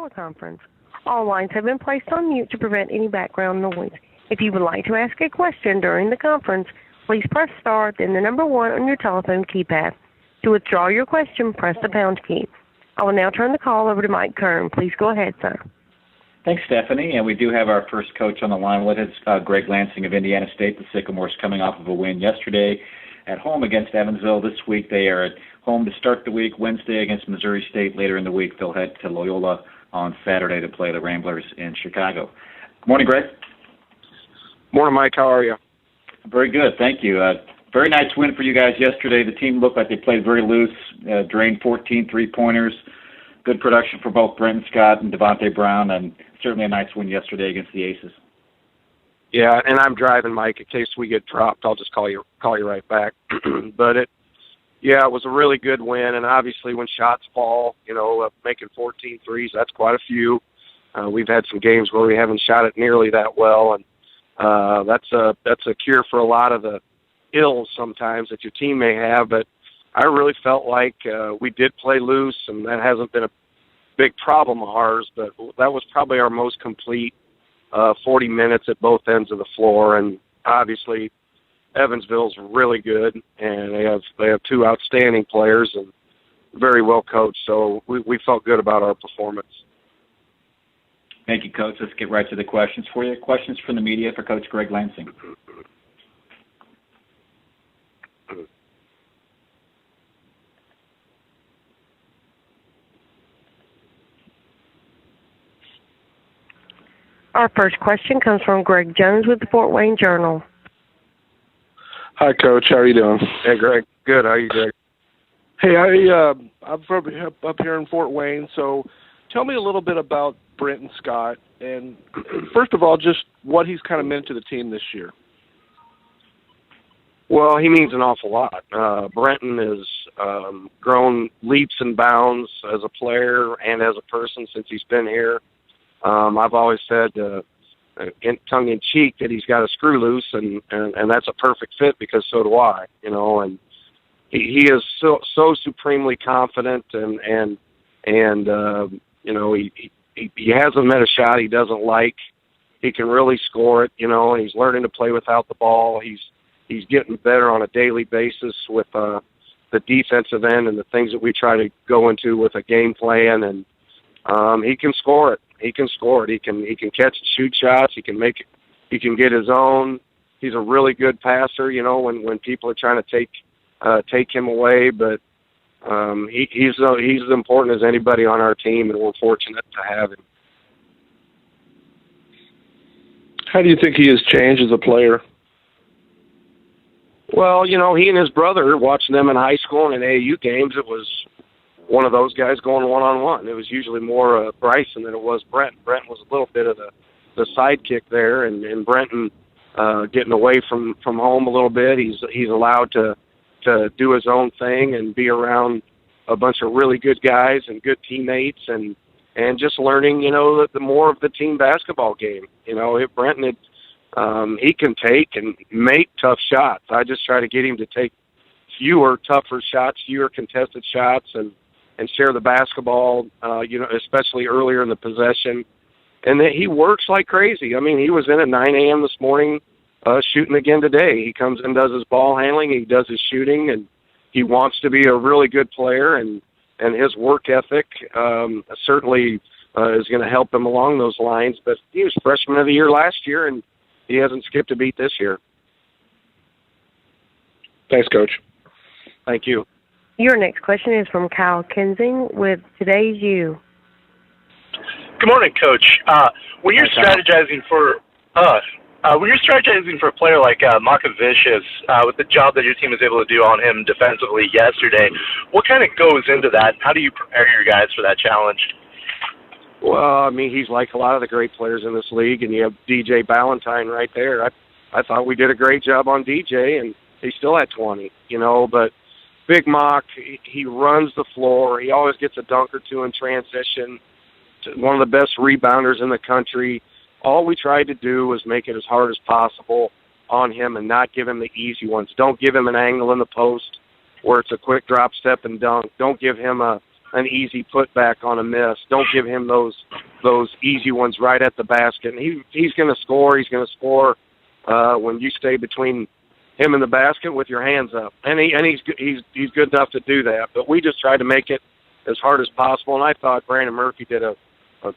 Teleconference. All lines have been placed on mute to prevent any background noise. If you would like to ask a question during the conference, please press star, then the number 1 on your telephone keypad. To withdraw your question, press the pound key. I will now turn the call over to Mike Kern. Please go ahead, sir. Thanks, Stephanie. And we do have our first coach on the line with us, Greg Lansing of Indiana State. The Sycamores coming off of a win yesterday at home against Evansville. This week they are at home to start the week. Wednesday against Missouri State. Later in the week they'll head to Loyola on Saturday to play the Ramblers in Chicago. Good morning, Greg. Morning, Mike. How are you? Very good, thank you. Very nice win for you guys yesterday. The team looked like they played very loose, drained 14 three-pointers. Good production for both Brenton Scott and Devontae Brown, and certainly a nice win yesterday against the Aces. Yeah, and I'm driving, Mike. In case we get dropped, I'll just call you right back. But it was a really good win, and obviously when shots fall, making 14 threes, that's quite a few. We've had some games where we haven't shot it nearly that well, and that's a cure for a lot of the ills sometimes that your team may have. But I really felt like we did play loose, and that hasn't been a big problem of ours, but that was probably our most complete 40 minutes at both ends of the floor. And obviously Evansville's really good, and they have two outstanding players and very well coached, so we felt good about our performance. Thank you, Coach. Let's get right to the questions for you. Questions from the media for Coach Greg Lansing. Our first question comes from Greg Jones with the Fort Wayne Journal. Hi, Coach. How are you doing? Hey, Greg. Good. How are you, Greg? Hey, I'm from up here in Fort Wayne, so tell me a little bit about Brenton Scott, and first of all, just what he's kind of meant to the team this year. Well, he means an awful lot. Brenton has grown leaps and bounds as a player and as a person since he's been here. I've always said, tongue-in-cheek, that he's got a screw loose, and that's a perfect fit because so do I, and he is so supremely confident, and he hasn't met a shot he doesn't like. He can really score it, and he's learning to play without the ball. He's getting better on a daily basis with the defensive end and the things that we try to go into with a game plan, and he can score it. He can score it. He can catch and shoot shots. He can make it. He can get his own. He's a really good passer. When people are trying to take him away, but he's as important as anybody on our team, and we're fortunate to have him. How do you think he has changed as a player? Well, he and his brother, watching them in high school and in AAU games, it was one of those guys going one-on-one. It was usually more Bryson than it was Brent. Brent was a little bit of the sidekick there, and Brenton getting away from home a little bit. He's allowed to do his own thing and be around a bunch of really good guys and good teammates, and just learning, the more of the team basketball game. If Brenton he can take and make tough shots. I just try to get him to take fewer, tougher shots, fewer contested shots, and share the basketball, especially earlier in the possession. And that he works like crazy. I mean, he was in at 9 a.m. this morning shooting again today. He comes in, does his ball handling, he does his shooting, and he wants to be a really good player, and his work ethic certainly is going to help him along those lines. But he was freshman of the year last year, and he hasn't skipped a beat this year. Thanks, Coach. Thank you. Your next question is from Kyle Kensing with Today's You. Good morning, Coach. When you're strategizing for a player like Makovicius, with the job that your team was able to do on him defensively yesterday, what kind of goes into that? How do you prepare your guys for that challenge? Well, I mean, he's like a lot of the great players in this league, and you have DJ Ballantyne right there. I thought we did a great job on DJ, and he still had 20, but Big Mock, he runs the floor. He always gets a dunk or two in transition. One of the best rebounders in the country. All we tried to do was make it as hard as possible on him and not give him the easy ones. Don't give him an angle in the post where it's a quick drop step and dunk. Don't give him a an easy putback on a miss. Don't give him those easy ones right at the basket. And he's going to score. He's going to score when you stay between him and the basket with your hands up. And he's good enough to do that. But we just tried to make it as hard as possible. And I thought Brandon Murphy did a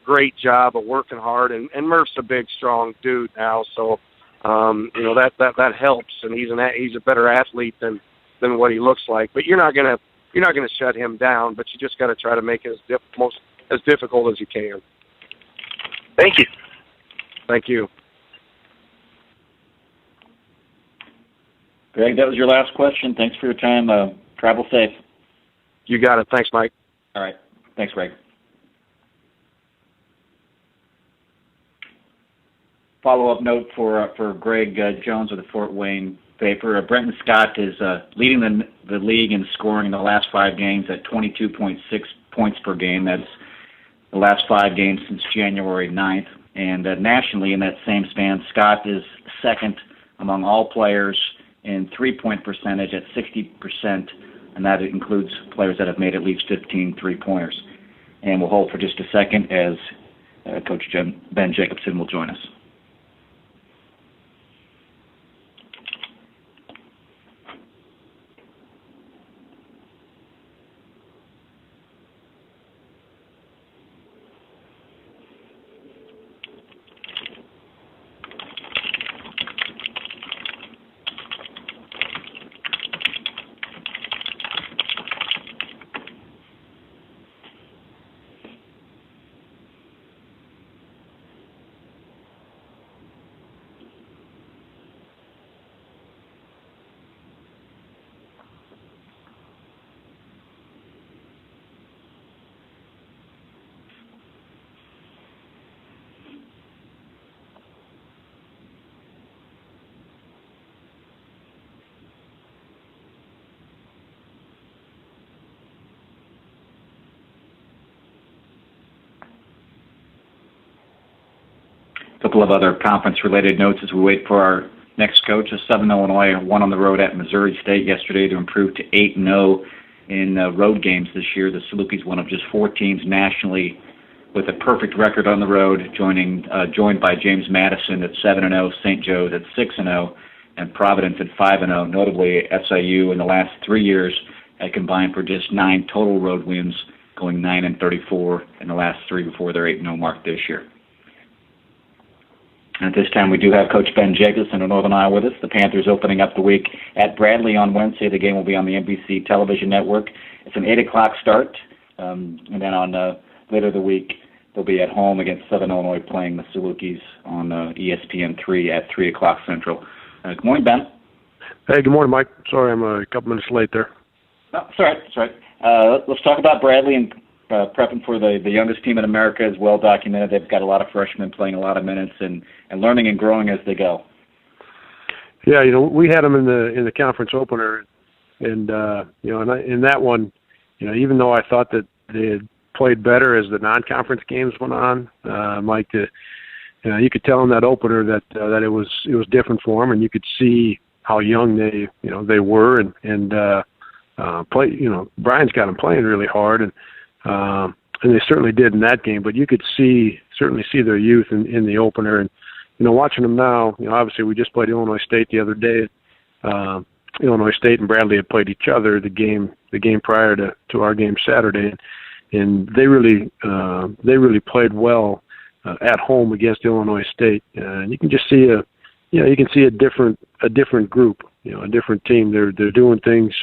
great job of working hard. And Murph's a big, strong dude now, so that helps. And he's a better athlete than what he looks like. But you're not gonna shut him down. But you just got to try to make it as difficult as you can. Thank you. Thank you. Greg, that was your last question. Thanks for your time. Travel safe. You got it. Thanks, Mike. All right. Thanks, Greg. Follow-up note for Greg Jones of the Fort Wayne paper. Brenton Scott is leading the league in scoring in the last 5 games at 22.6 points per game. That's the last 5 games since January 9th. And nationally, in that same span, Scott is second among all players in three-point percentage at 60%, and that includes players that have made at least 15 three-pointers. And we'll hold for just a second as Coach Ben Jacobson will join us. A couple of other conference-related notes as we wait for our next coach. Southern Illinois won on the road at Missouri State yesterday to improve to 8-0 in road games this year. The Salukis, one of just 4 teams nationally with a perfect record on the road, joined by James Madison at 7-0, St. Joe's at 6-0, and Providence at 5-0. Notably, SIU in the last 3 years had combined for just 9 total road wins, going 9-34 in the last 3 before their 8-0 mark this year. And at this time, we do have Coach Ben Jacobson of Northern Iowa with us. The Panthers opening up the week at Bradley on Wednesday. The game will be on the NBC television network. It's an 8 o'clock start. And then on later the week, they'll be at home against Southern Illinois playing the Salukis on ESPN3 at 3 o'clock Central. Good morning, Ben. Hey, good morning, Mike. Sorry I'm a couple minutes late there. No, it's all right. It's all right. Let's talk about Bradley and prepping for the youngest team in America is well documented. They've got a lot of freshmen playing a lot of minutes and learning and growing as they go. Yeah, we had them in the conference opener, and in that one, even though I thought that they had played better as the non-conference games went on, Mike, you could tell in that opener that it was different for them, and you could see how young they were, and Brian's got them playing really hard, and they certainly did in that game. But you could certainly see their youth in the opener, and watching them now. Obviously we just played Illinois State the other day. Illinois State and Bradley had played each other the game prior to our game Saturday, and they really played well at home against Illinois State. And you can just see a different group, a different team. They're doing things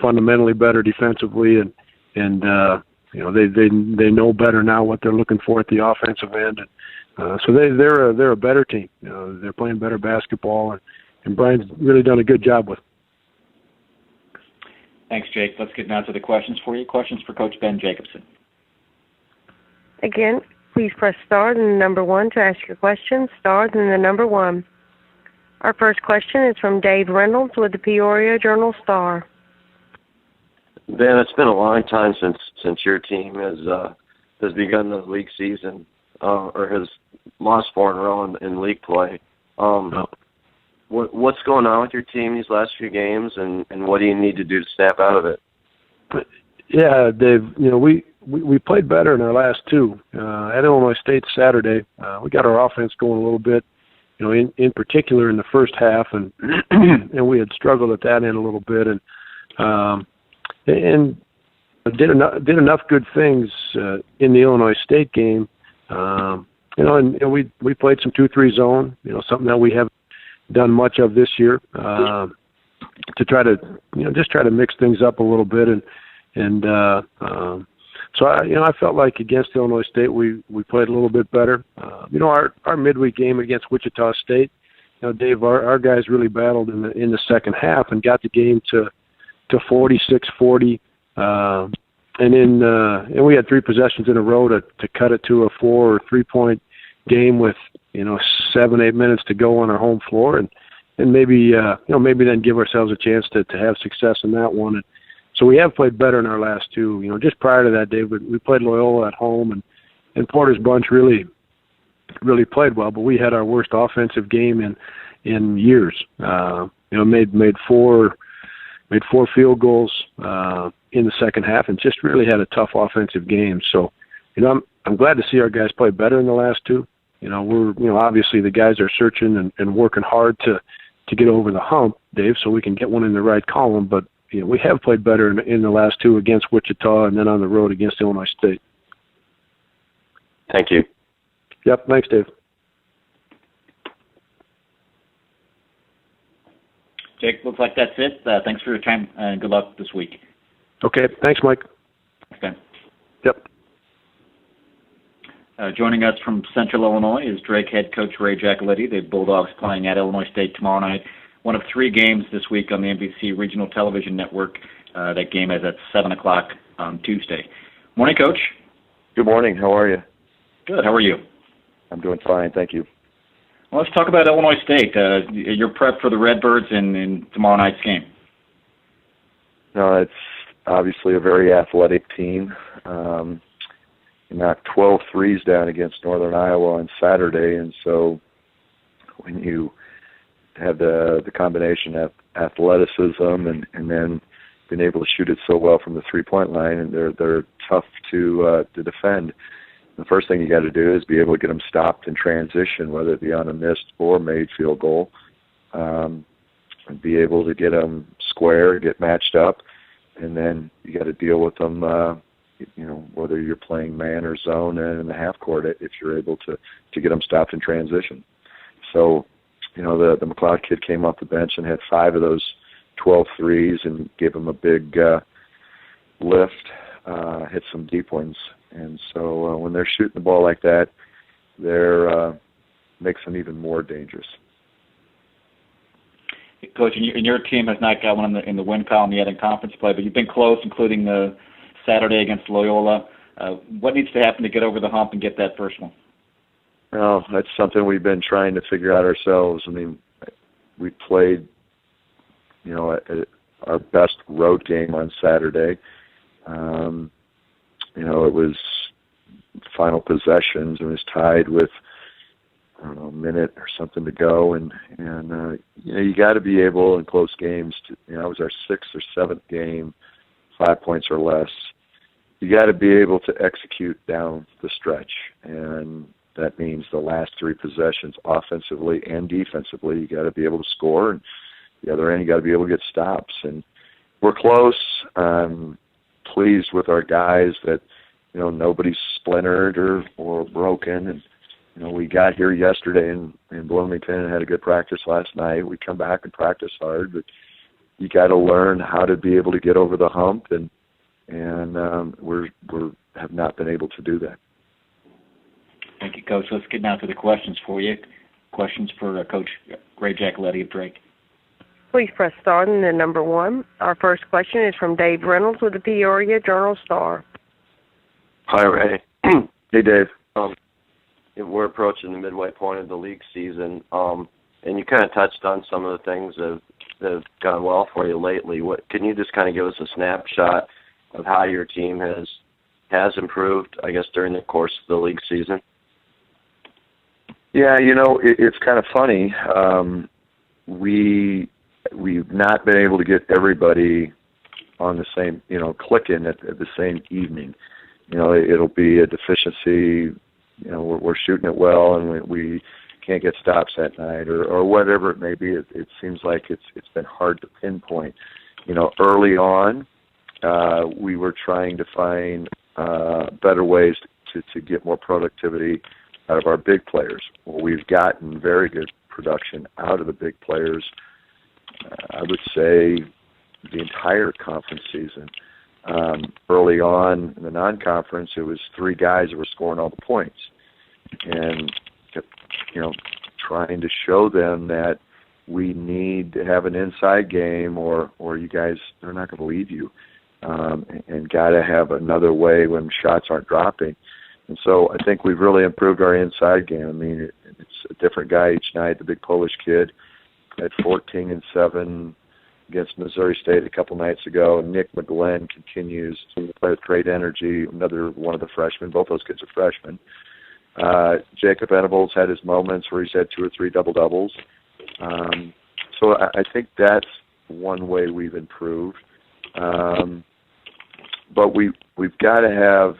fundamentally better defensively, and they know better now what they're looking for at the offensive end. So they're a better team. They're playing better basketball, and Brian's really done a good job with them. Thanks, Jake. Let's get now to the questions for you. Questions for Coach Ben Jacobson. Again, please press star and the number 1 to ask your question. Star and the number 1. Our first question is from Dave Reynolds with the Peoria Journal-Star. Ben, it's been a long time since your team has begun the league season or has lost 4 in a row in league play. What's going on with your team these last few games, and what do you need to do to snap out of it? Yeah, Dave. we played better in our last two. At Illinois State Saturday, we got our offense going a little bit, in particular in the first half, and and we had struggled at that end a little bit, and did enough good things in the Illinois State game. And we played some 2-3 zone, something that we haven't done much of this year, to try to just try to mix things up a little bit, so I felt like against Illinois State we played a little bit better. Our midweek game against Wichita State, Dave, our guys really battled in the second half and got the game to 46-40, and we had 3 possessions in a row to cut it to a 4 or 3 point game with 7-8 minutes to go on our home floor, and maybe then give ourselves a chance to have success in that one. And so we have played better in our last two. Just prior to that, Dave, we played Loyola at home, and Porter's bunch really played well, but we had our worst offensive game in years. Made 4 field goals in the second half, and just really had a tough offensive game. So, I'm glad to see our guys play better in the last two. We're obviously the guys are searching and working hard to get over the hump, Dave, so we can get one in the right column. But we have played better in the last two against Wichita, and then on the road against Illinois State. Thank you. Yep, thanks, Dave. Jake, looks like that's it. Thanks for your time, and good luck this week. Okay, thanks, Mike. Okay. Yep. Joining us from Central Illinois is Drake head coach Ray Giacoletti. The Bulldogs playing at Illinois State tomorrow night. One of 3 games this week on the NBC Regional Television Network. That game is at 7 o'clock on Tuesday. Morning, Coach. Good morning. How are you? Good. How are you? I'm doing fine. Thank you. Well, let's talk about Illinois State. Your prep for the Redbirds in tomorrow night's game. No, it's obviously a very athletic team. You knocked 12 threes down against Northern Iowa on Saturday, and so when you have the combination of athleticism and then being able to shoot it so well from the 3-point line, and they're tough to defend. The first thing you got to do is be able to get them stopped in transition, whether it be on a missed or made field goal, and be able to get them square, get matched up, and then you got to deal with them. Whether you're playing man or zone and in the half court, if you're able to get them stopped in transition. So, the McLeod kid came off the bench and had 5 of those 12 threes and gave them a big lift, hit some deep ones. And so when they're shooting the ball like that, makes them even more dangerous. Coach, and your team has not got one in the win column yet in conference play, but you've been close, including the Saturday against Loyola. What needs to happen to get over the hump and get that first one? Well, that's something we've been trying to figure out ourselves. I mean, we played, our best road game on Saturday. It was final possessions and was tied with, a minute or something to go. And you got to be able in close games to, it was our 6th or 7th game, 5 points or less. You got to be able to execute down the stretch. And that means the last 3 possessions, offensively and defensively, you got to be able to score. And the other end, you got to be able to get stops. And we're close. I'm pleased with our guys that, nobody's splintered or broken. And, we got here yesterday in Bloomington and had a good practice last night. We come back and practice hard, but you got to learn how to be able to get over the hump, and we have not been able to do that. Thank you, Coach. Let's get now to the questions for you. Questions for Coach Ray Giacoletti of Drake. Please press star and then number 1. Our first question is from Dave Reynolds with the Peoria Journal-Star. Hi, Ray. Hey, Dave. We're approaching the midway point of the league season, and you kind of touched on some of the things that have gone well for you lately. Can you just kind of give us a snapshot of how your team has improved, I guess, during the course of the league season? Yeah, it's kind of funny. We've not been able to get everybody on the same, clicking at the same evening. it'll be a deficiency. We're shooting it well, and we can't get stops that night, or whatever it may be. It seems like it's been hard to pinpoint. Early on, we were trying to find better ways to get more productivity out of our big players. Well, we've gotten very good production out of the big players, I would say, the entire conference season. Early on in the non-conference, it was 3 guys that were scoring all the points. And, trying to show them that we need to have an inside game or you guys, they're not going to leave you. And got to have another way when shots aren't dropping. And so I think we've really improved our inside game. I mean, it's a different guy each night. The big Polish kid had 14 and 7 against Missouri State a couple nights ago. Nick McGlenn continues to play with great energy, another one of the freshmen. Both those kids are freshmen. Jacob Venables had his moments where he's had 2 or 3 double-doubles. So I think that's one way we've improved. But we've got to have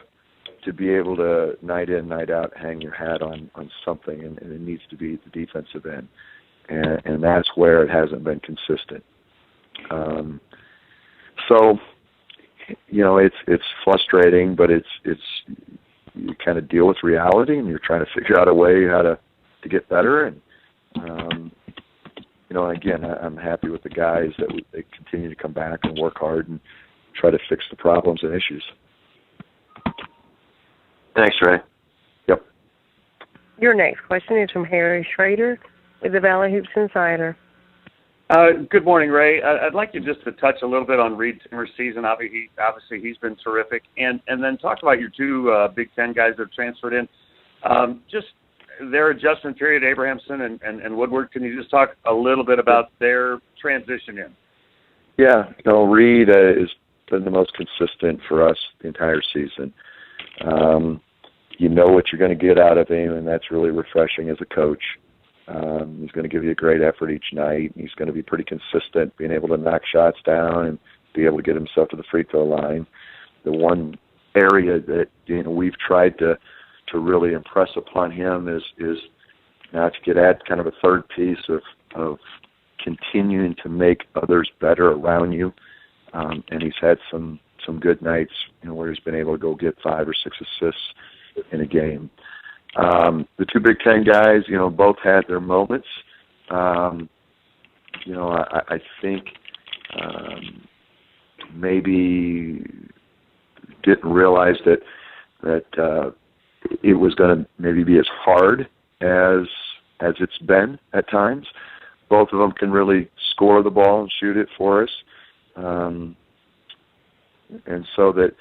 to be able to, night in, night out, hang your hat on something, and it needs to be the defensive end. And that's where it hasn't been consistent. So, it's frustrating, but it's you kind of deal with reality, and you're trying to figure out a way how to get better. And again, I'm happy with the guys that they continue to come back and work hard and try to fix the problems and issues. Thanks, Ray. Yep. Your next question is from Harry Schrader with the Valley Hoops Insider. Good morning, Ray. I'd like you just to touch a little bit on Reed Timmer's season. Obviously, he's been terrific. And then talk about your 2 Big Ten guys that have transferred in. Just their adjustment period, Abrahamson and Woodward. Can you just talk a little bit about their transition in? Yeah. Reed has been the most consistent for us the entire season. You know what you're going to get out of him, and that's really refreshing as a coach. He's going to give you a great effort each night. He's going to be pretty consistent, being able to knock shots down and be able to get himself to the free throw line. The one area that we've tried to really impress upon him is now to get at kind of a third piece of continuing to make others better around you. And he's had some good nights, where he's been able to go get 5 or 6 assists in a game. The 2 Big Ten guys, both had their moments. I think maybe didn't realize that it was going to maybe be as hard as it's been at times. Both of them can really score the ball and shoot it for us. And so that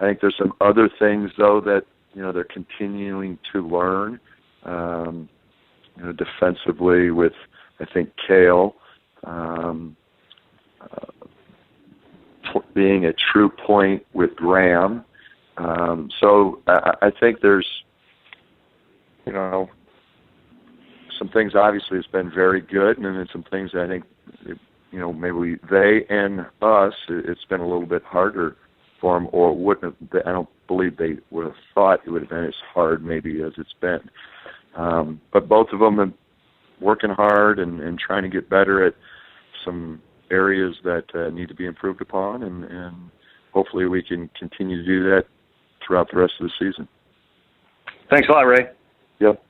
I think there's some other things, though, that, they're continuing to learn, defensively with, I think, Kale being a true point with Graham. So I think there's, some things obviously has been very good, and then some things I think, maybe they and us, it's been a little bit harder for them, or wouldn't have. I don't believe they would have thought it would have been as hard maybe as it's been. But both of them are working hard and trying to get better at some areas that need to be improved upon, and hopefully we can continue to do that throughout the rest of the season. Thanks a lot, Ray. Yep.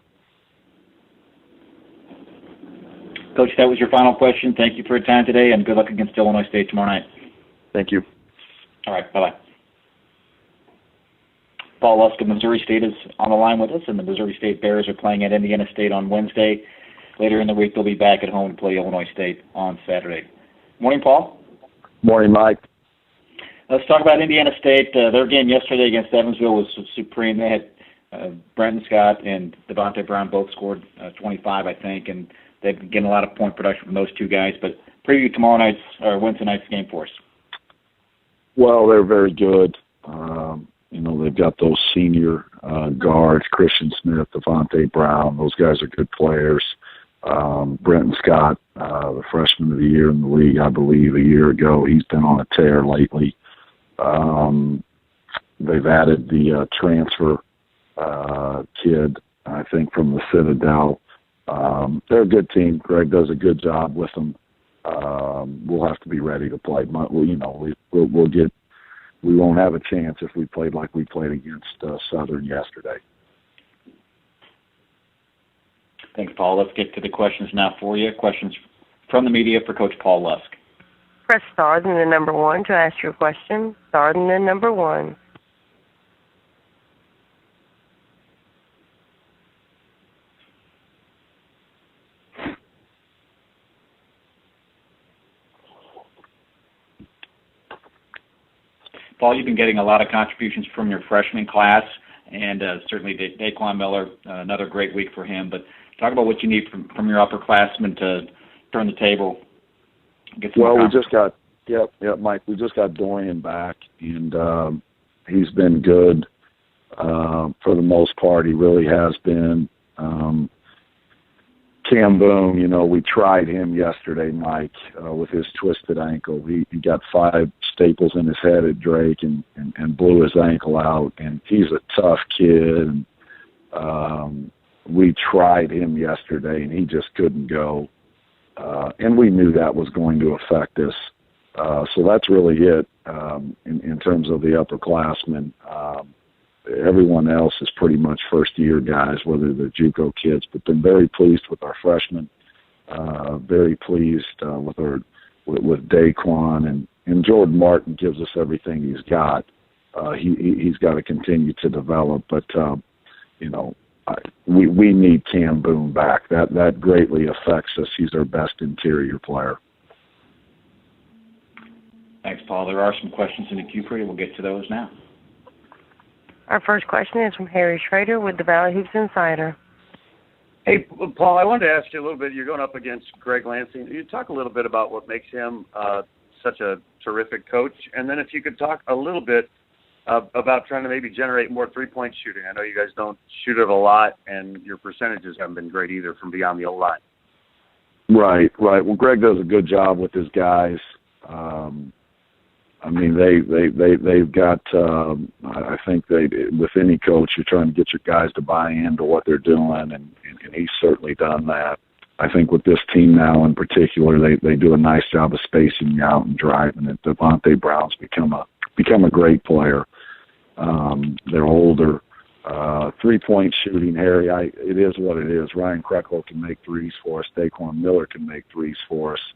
Coach, that was your final question. Thank you for your time today, and good luck against Illinois State tomorrow night. Thank you. All right, bye-bye. Paul Lusk of Missouri State is on the line with us, and the Missouri State Bears are playing at Indiana State on Wednesday. Later in the week, they'll be back at home to play Illinois State on Saturday. Morning, Paul. Morning, Mike. Let's talk about Indiana State. Their game yesterday against Evansville was supreme. They had Brenton Scott and Devontae Brown both scored 25, I think, and they've been getting a lot of point production from those 2 guys. But preview tomorrow night's or Wednesday night's game for us. Well, they're very good. They've got those senior guards, Christian Smith, Devontae Brown. Those guys are good players. Brenton Scott, the freshman of the year in the league, I believe, a year ago. He's been on a tear lately. they've added the transfer kid, I think, from the Citadel. They're a good team. Greg does a good job with them. We'll have to be ready to play. We won't have a chance if we played like we played against Southern yesterday. Thanks, Paul. Let's get to the questions now for you. Questions from the media for Coach Paul Lusk. Press star then the number 1 to ask your question. Star then the number 1. Paul, you've been getting a lot of contributions from your freshman class, and certainly Daquan Miller, another great week for him. But talk about what you need from your upperclassmen to turn the table. Well, we just got, Mike, we just got Dorian back, and he's been good for the most part. He really has been. Cam Boone, we tried him yesterday, Mike, with his twisted ankle. He got 5 staples in his head at Drake and blew his ankle out. And he's a tough kid. And we tried him yesterday, and he just couldn't go. And we knew that was going to affect us. So that's really it in terms of the upperclassmen. Everyone else is pretty much first-year guys, whether they're JUCO kids. But been very pleased with our freshmen. Very pleased with Daquan, and Jordan Martin gives us everything he's got. He's got to continue to develop, but we need Cam Boone back. That greatly affects us. He's our best interior player. Thanks, Paul. There are some questions in the queue for you. We'll get to those now. Our first question is from Harry Schrader with the Valley Hoops Insider. Hey, Paul, I wanted to ask you a little bit. You're going up against Greg Lansing. You talk a little bit about what makes him such a terrific coach, and then if you could talk a little bit about trying to maybe generate more three-point shooting. I know you guys don't shoot it a lot, and your percentages haven't been great either from beyond the O-line. Right. Well, Greg does a good job with his guys. They've got. I think with any coach, you're trying to get your guys to buy into what they're doing, and he's certainly done that. I think with this team now in particular, they do a nice job of spacing you out and driving it. Devontae Brown's become a great player. They're older. 3-point shooting, Harry, it is what it is. Ryan Kreckle can make threes for us. Daquan Miller can make threes for us.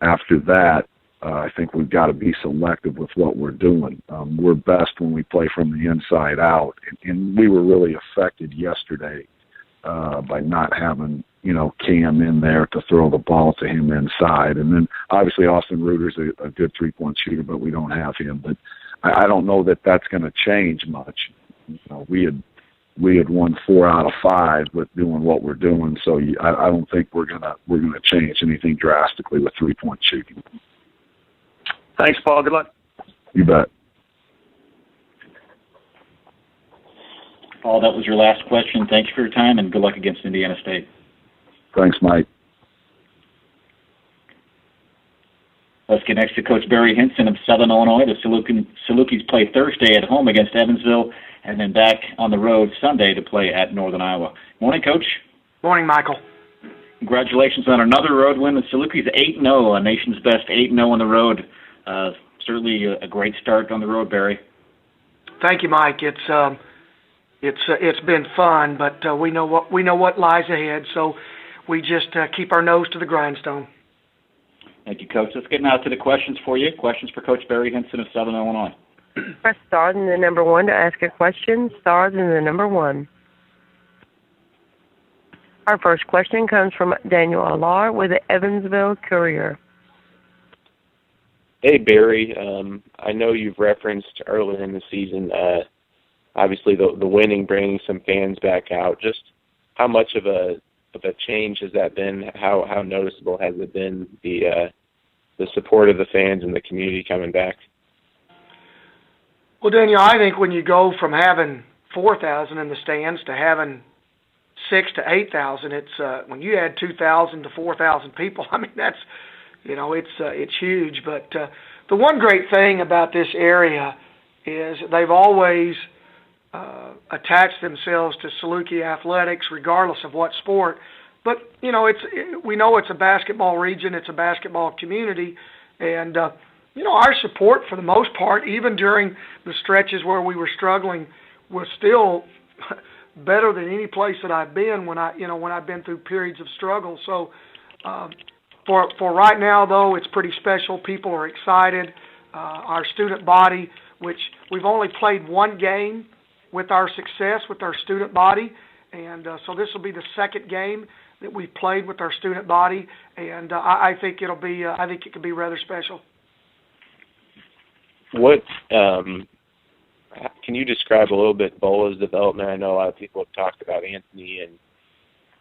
After that, I think we've got to be selective with what we're doing. We're best when we play from the inside out, and we were really affected yesterday by not having, Cam in there to throw the ball to him inside. And then obviously Austin Reuter's a good 3-point shooter, but we don't have him. But I don't know that that's going to change much. We had won 4 out of 5 with doing what we're doing, so I don't think we're gonna change anything drastically with 3-point shooting. Thanks, Paul. Good luck. You bet. Paul, that was your last question. Thanks for your time, and good luck against Indiana State. Thanks, Mike. Let's get next to Coach Barry Hinson of Southern Illinois. The Salukis play Thursday at home against Evansville, and then back on the road Sunday to play at Northern Iowa. Morning, Coach. Morning, Michael. Congratulations on another road win. The Salukis 8-0, a nation's best 8-0 on the road. Certainly a great start on the road, Barry. Thank you, Mike. It's been fun, but we know what lies ahead, so we just keep our nose to the grindstone. Thank you, Coach. Let's get now to the questions for you. Questions for Coach Barry Hinson of Southern Illinois. Press star and the number 1 to ask a question. Star and the number 1. Our first question comes from Daniel Allar with the Evansville Courier. Hey, Barry. I know you've referenced earlier in the season, obviously the winning, bringing some fans back out. Just how much of a change has that been? How noticeable has it been, the support of the fans and the community coming back? Well, Daniel, I think when you go from having 4,000 in the stands to having 6,000 to 8,000, it's when you add 2,000 to 4,000 people. I mean, that's it's huge. But the one great thing about this area is they've always attached themselves to Saluki athletics, regardless of what sport. But we know it's a basketball region, it's a basketball community, and our support for the most part, even during the stretches where we were struggling, was still better than any place that I've been when I've been through periods of struggle. So for right now, though, it's pretty special. People are excited. Our student body, which we've only played one game with our success with our student body, and so this will be the second game that we've played with our student body, and I think it'll be I think it could be rather special. What can you describe a little bit BOLA's development? I know a lot of people have talked about Anthony and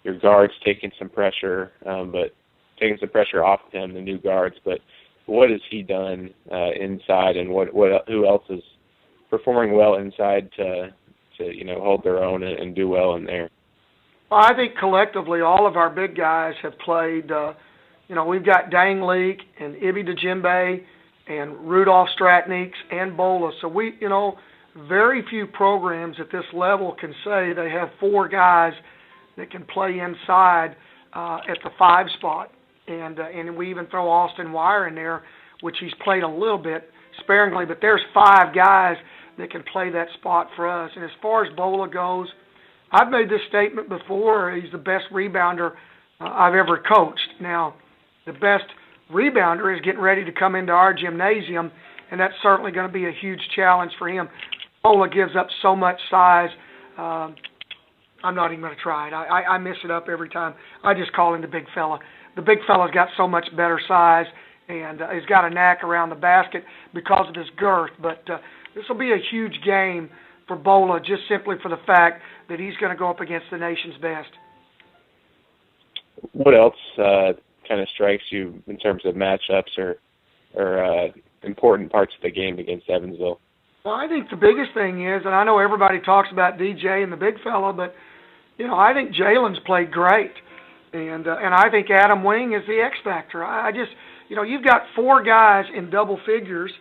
your guards taking some pressure, but taking some pressure off of him, the new guards. But what has he done inside, and who else is performing well inside to hold their own and do well in there? Well, I think collectively all of our big guys have played. We've got Dang Leak and Ibi Djembe and Rudolph Stratniks and BOLA. So very few programs at this level can say they have four guys that can play inside at the 5 spot. And we even throw Austin Wire in there, which he's played a little bit sparingly, but there's 5 guys that can play that spot for us. And as far as BOLA goes, I've made this statement before, he's the best rebounder I've ever coached. Now, the best rebounder is getting ready to come into our gymnasium, and that's certainly going to be a huge challenge for him. BOLA gives up so much size. I'm not even going to try it. I mess it up every time. I just call him the big fella. The big fella's got so much better size, and he's got a knack around the basket because of his girth. But this will be a huge game for BOLA, just simply for the fact that he's going to go up against the nation's best. What else kind of strikes you in terms of matchups or important parts of the game against Evansville? Well, I think the biggest thing is, and I know everybody talks about DJ and the big fella, but I think Jalen's played great, and I think Adam Wing is the X factor. I just you've got 4 guys in double figures,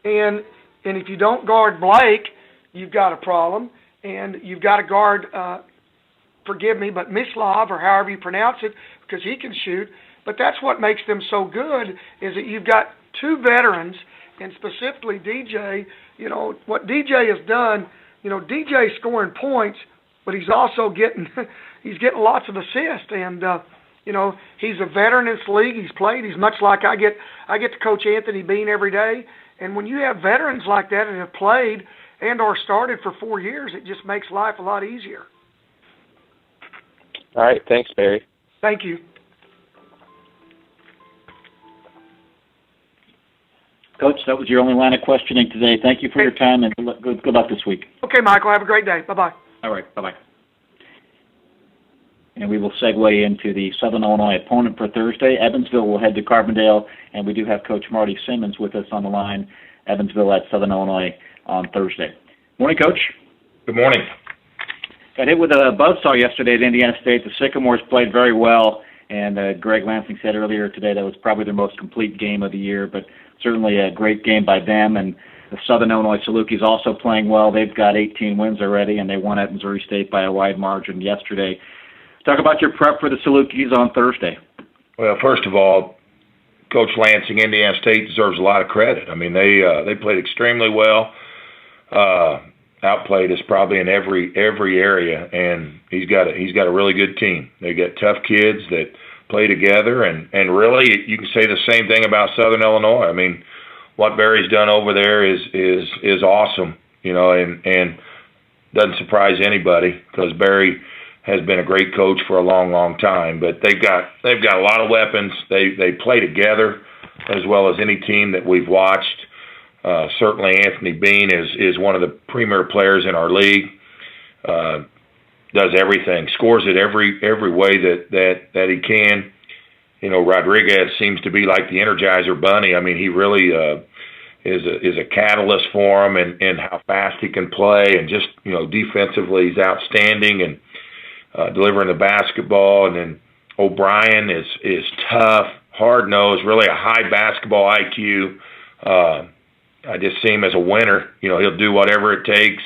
and if you don't guard Blake, you've got a problem, and you've got to guard, forgive me, but Mislav, or however you pronounce it, because he can shoot. But that's what makes them so good, is that you've got 2 veterans, and specifically DJ. What DJ has done, DJ's scoring points, but he's also getting lots of assists, and he's a veteran in this league. He's played. He's much like I get to coach Anthony Bean every day, and when you have veterans like that and have played and or started for 4 years, it just makes life a lot easier. All right, thanks, Barry. Thank you. Coach, that was your only line of questioning today. Thank you for your time, and good luck this week. Okay, Michael. Have a great day. Bye-bye. All right. Bye-bye. And we will segue into the Southern Illinois opponent for Thursday. Evansville will head to Carbondale, and we do have Coach Marty Simmons with us on the line. Evansville at Southern Illinois on Thursday. Morning, Coach. Good morning. Got hit with a buzzsaw yesterday at Indiana State. The Sycamores played very well, and Greg Lansing said earlier today that was probably their most complete game of the year, but certainly a great game by them. And the Southern Illinois Salukis also playing well. They've got 18 wins already, and they won at Missouri State by a wide margin yesterday. Talk about your prep for the Salukis on Thursday. Well, first of all, Coach Lansing, Indiana State deserves a lot of credit. I mean, they played extremely well. Outplayed us probably in every area, and he's got a really good team. They got tough kids that play together, and really you can say the same thing about Southern Illinois. I mean, what Barry's done over there is awesome, and doesn't surprise anybody because Barry has been a great coach for a long time. But they've got a lot of weapons. They play together as well as any team that we've watched. Certainly Anthony Bean is one of the premier players in our league. Does everything, scores it every way that he can. Rodriguez seems to be like the Energizer Bunny. I mean, he really is a catalyst for him, and how fast he can play, and just defensively he's outstanding, and delivering the basketball. And then O'Brien is tough, hard nosed, really a high basketball IQ. I just see him as a winner. You know, he'll do whatever it takes.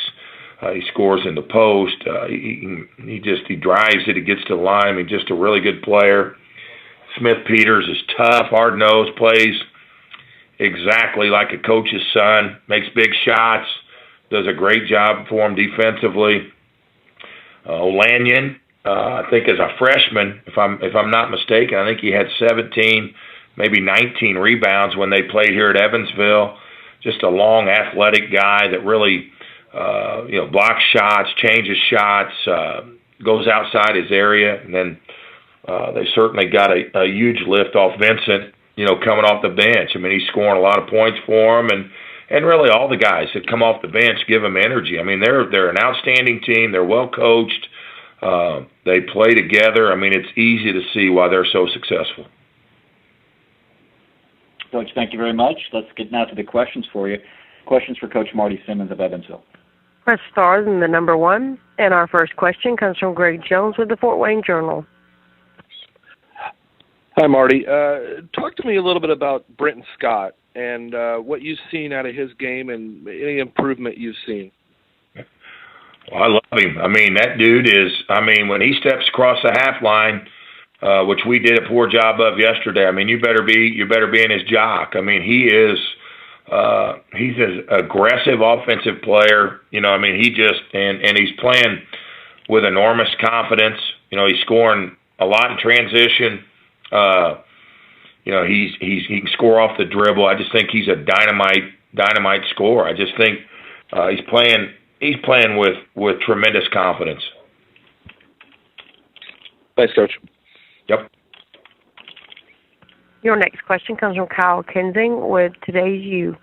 He scores in the post. He drives it. He gets to the line. I mean, just a really good player. Smith Peters is tough, hard-nosed, plays exactly like a coach's son, makes big shots, does a great job for him defensively. O'Lanion, I think as a freshman, if I'm not mistaken, I think he had 17, maybe 19 rebounds when they played here at Evansville. Just a long, athletic guy that really, blocks shots, changes shots, goes outside his area, and then they certainly got a huge lift off Vincent, coming off the bench. I mean, he's scoring a lot of points for him, and really all the guys that come off the bench give him energy. I mean, they're an outstanding team. They're well coached. They play together. I mean, it's easy to see why they're so successful. Coach, thank you very much. Let's get now to the questions for you. Questions for Coach Marty Simmons of Evansville. Press star and the number 1. And our first question comes from Greg Jones with the Fort Wayne Journal. Hi, Marty. Talk to me a little bit about Brenton Scott and what you've seen out of his game and any improvement you've seen. Well, I love him. I mean, that dude is, when he steps across the half line, which we did a poor job of yesterday, I mean, you better be in his jock. I mean, he's an aggressive offensive player. He just, and he's playing with enormous confidence. He's scoring a lot in transition. He can score off the dribble. I just think he's a dynamite scorer. I just think he's playing with tremendous confidence. Thanks, Coach. Yep. Your next question comes from Kyle Kensing with Today's You.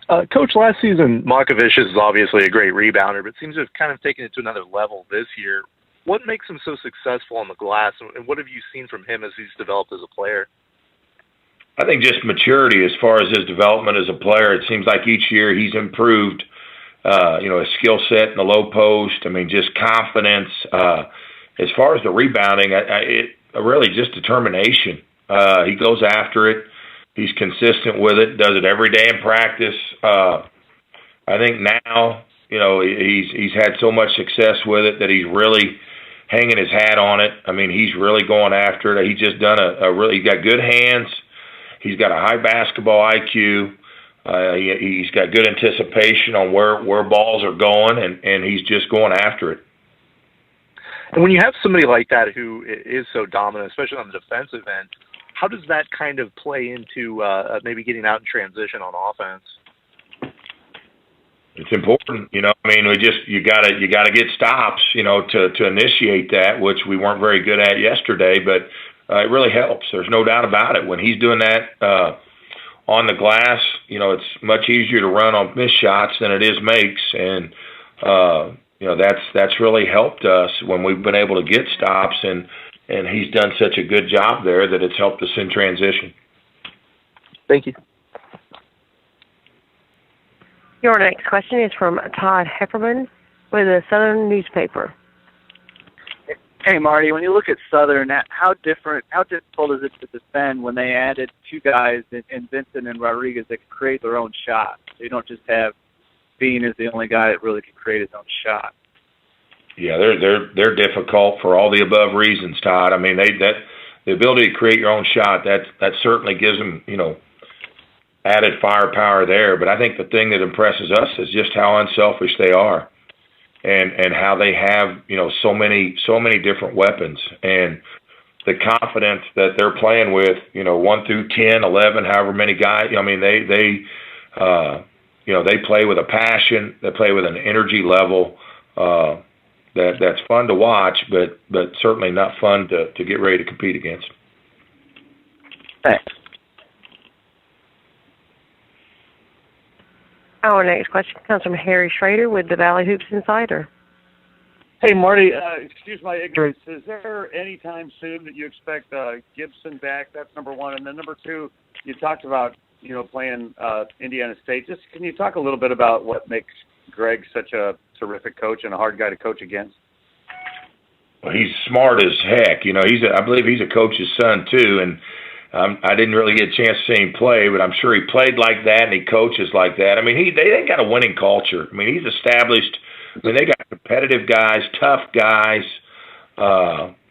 Coach, last season, Markovich is obviously a great rebounder, but seems to have kind of taken it to another level this year. What makes him so successful on the glass, and what have you seen from him as he's developed as a player? I think just maturity as far as his development as a player. It seems like each year he's improved, his skill set in the low post. I mean, just confidence. As far as the rebounding, it really just determination. He goes after it. He's consistent with it, does it every day in practice. I think now, he's had so much success with it that he's really hanging his hat on it. I mean, he's really going after it. He's just done he's got good hands. He's got a high basketball IQ. He's got good anticipation on where balls are going, and he's just going after it. And when you have somebody like that who is so dominant, especially on the defensive end, how does that kind of play into maybe getting out in transition on offense? It's important, you gotta get stops, to initiate that, which we weren't very good at yesterday, but it really helps. There's no doubt about it. When he's doing that on the glass, it's much easier to run on missed shots than it is makes, and that's really helped us when we've been able to get stops, and he's done such a good job there that it's helped us in transition. Thank you. Your next question is from Todd Hefferman with the Southern newspaper. Hey, Marty, when you look at Southern, how difficult is it to defend when they added two guys in Vincent and Rodriguez that can create their own shot? So you don't just have Bean as the only guy that really can create his own shot. Yeah, they're difficult for all the above reasons, Todd. I mean, the ability to create your own shot, that certainly gives them, added firepower there. But I think the thing that impresses us is just how unselfish they are, and how they have, so many different weapons, and the confidence that they're playing with, 1 through 10, 11, however many guys. I mean, they play with a passion. They play with an energy level that's fun to watch, but certainly not fun to get ready to compete against. Thanks. Our next question comes from Harry Schrader with the Valley Hoops Insider. Hey, Marty, excuse my ignorance. Is there any time soon that you expect Gibson back? That's number one. And then number two, you talked about, playing Indiana State. Just can you talk a little bit about what makes Greg such a terrific coach and a hard guy to coach against? Well, he's smart as heck. I believe he's a coach's son too, and I didn't really get a chance to see him play, but I'm sure he played like that and he coaches like that. I mean, they got a winning culture. I mean, he's established. I mean, they got competitive guys, tough guys.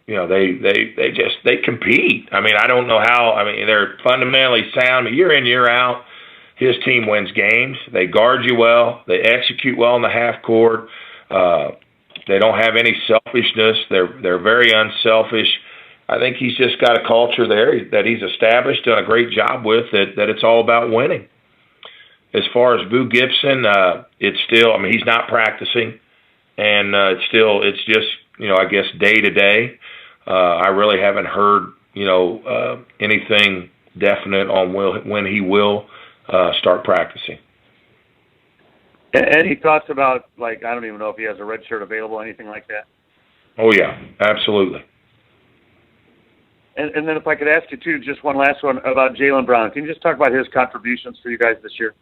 They compete. I mean, I don't know how. I mean, they're fundamentally sound. Year in, year out, his team wins games. They guard you well. They execute well in the half court. They don't have any selfishness. They're very unselfish. I think he's just got a culture there that he's established, done a great job with, that it's all about winning. As far as Vu Gibson, it's still, I mean, he's not practicing, and it's just, I guess day to day. I really haven't heard, anything definite on when he will start practicing. Any thoughts about, I don't even know if he has a red shirt available, anything like that? Oh, yeah, absolutely. And then if I could ask you, too, just one last one about Jaylen Brown. Can you just talk about his contributions for you guys this year?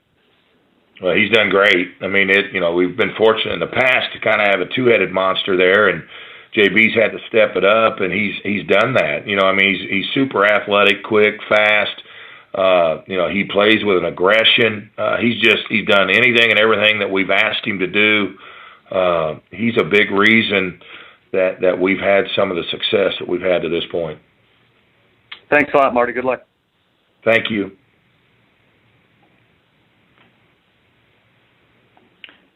Well, he's done great. I mean, we've been fortunate in the past to kind of have a two-headed monster there, and JB's had to step it up, and he's done that. He's super athletic, quick, fast. He plays with an aggression. He's done anything and everything that we've asked him to do. He's a big reason that we've had some of the success that we've had to this point. Thanks a lot, Marty. Good luck. Thank you.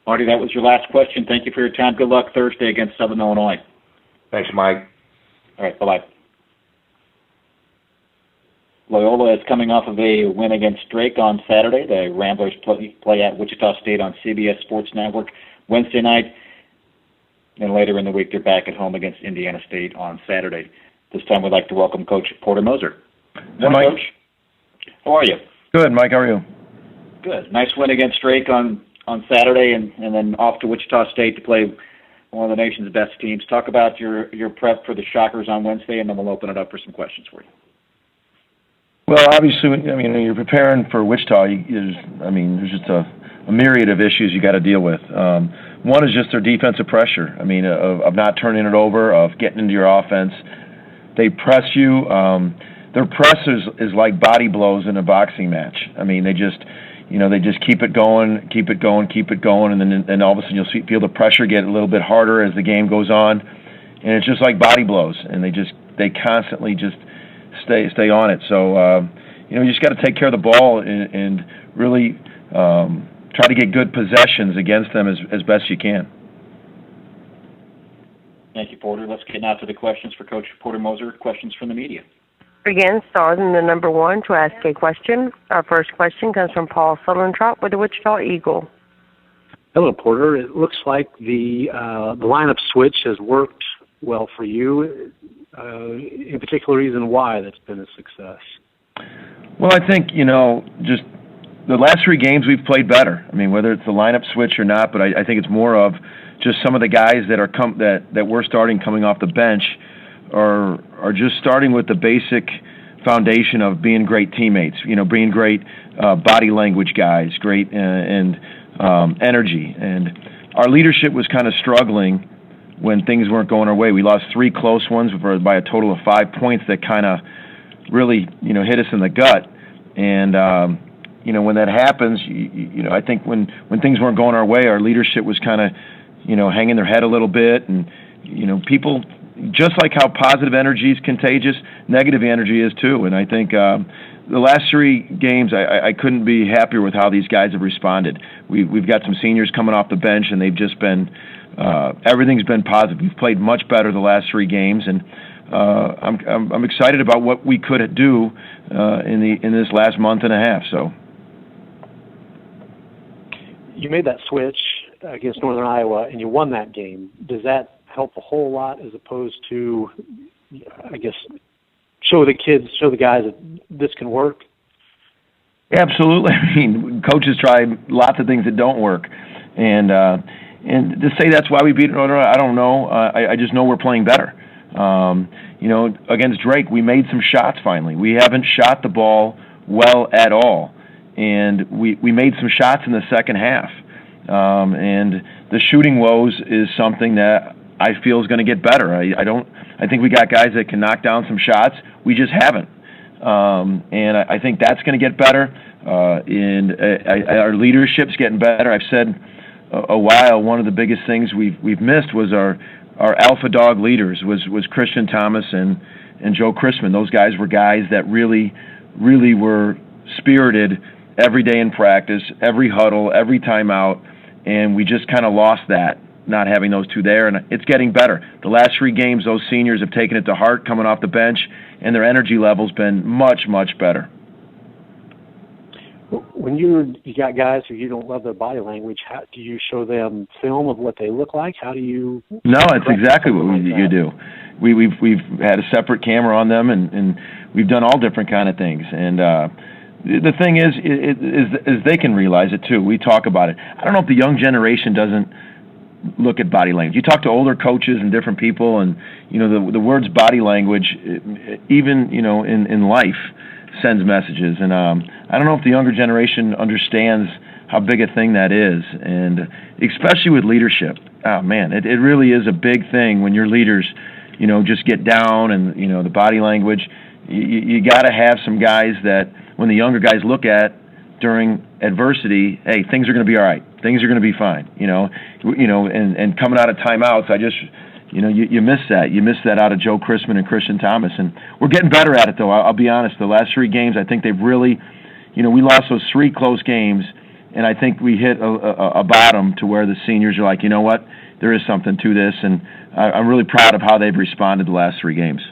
Marty, that was your last question. Thank you for your time. Good luck Thursday against Southern Illinois. Thanks, Mike. All right, bye-bye. Loyola is coming off of a win against Drake on Saturday. The Ramblers play at Wichita State on CBS Sports Network Wednesday night. And later in the week, they're back at home against Indiana State on Saturday. This time we'd like to welcome Coach Porter Moser. Hi, Mike. Coach. How are you? Good, Mike. How are you? Good. Nice win against Drake on Saturday, and then off to Wichita State to play one of the nation's best teams. Talk about your prep for the Shockers on Wednesday, and then we'll open it up for some questions for you. Well, obviously, you're preparing for Wichita. There's just a myriad of issues you got to deal with. One is just their defensive pressure. Of not turning it over, of getting into your offense. They press you. Their press is like body blows in a boxing match. They just keep it going, and then all of a sudden you'll feel the pressure get a little bit harder as the game goes on, and it's just like body blows, and they constantly just stay on it. So you just got to take care of the ball and really try to get good possessions against them as best you can. Thank you, Porter. Let's get now to the questions for Coach Porter Moser. Questions from the media. Again, stars in the number 1 to ask a question. Our first question comes from Paul Sutherland-Trott with the Wichita Eagle. Hello, Porter. It looks like the lineup switch has worked well for you. In particular, reason why that's been a success? Well, I think, just the last 3 games we've played better. Whether it's the lineup switch or not, but I think it's more of just some of the guys that we're starting coming off the bench are just starting with the basic foundation of being great teammates, being great body language guys, great and energy. And our leadership was kind of struggling when things weren't going our way. We lost 3 close ones by a total of 5 points that kind of really, hit us in the gut. And, when that happens, I think when things weren't going our way, our leadership was kind of, hanging their head a little bit. And, people, just like how positive energy is contagious, negative energy is too. And I think the last 3 games, I couldn't be happier with how these guys have responded. We've got some seniors coming off the bench, and they've just been everything's been positive. We've played much better the last 3 games, and I'm excited about what we could do in this last month and a half. So you made that switch against Northern Iowa, and you won that game. Does that help a whole lot as opposed to, I guess, show the guys that this can work? Absolutely. Coaches try lots of things that don't work, and to say that's why we beat Northern Iowa, I don't know. I just know we're playing better. Against Drake, we made some shots finally. We haven't shot the ball well at all, and we made some shots in the second half. And the shooting woes is something that I feel is going to get better. I think we got guys that can knock down some shots. We just haven't. And I think that's going to get better. Our leadership's getting better. I've said a while, one of the biggest things we've missed was our alpha dog leaders was Christian Thomas and Joe Chrisman. Those guys were guys that really were spirited every day in practice, every huddle, every timeout, and we just kind of lost that, not having those two there, and it's getting better. The last 3 games, those seniors have taken it to heart coming off the bench, and their energy level's been much, much better. When you got guys who you don't love their body language, how do you show them film of what they look like? How do you? No, it's exactly what you do. We've had a separate camera on them, and we've done all different kind of things. And the thing is they can realize it too. We talk about it. I don't know if the young generation doesn't look at body language. You talk to older coaches and different people, and the words body language, even in life, sends messages. And I don't know if the younger generation understands how big a thing that is, and especially with leadership. Oh man, it really is a big thing when your leaders, just get down, and the body language. You got to have some guys that when the younger guys look at during adversity, hey, things are going to be all right. Things are going to be fine. And coming out of timeouts, I just. You miss that. You miss that out of Joe Chrisman and Christian Thomas. And we're getting better at it, though. I'll be honest. The last 3 games, I think they've really, we lost those 3 close games, and I think we hit a bottom to where the seniors are like, you know what, there is something to this. And I'm really proud of how they've responded the last 3 games.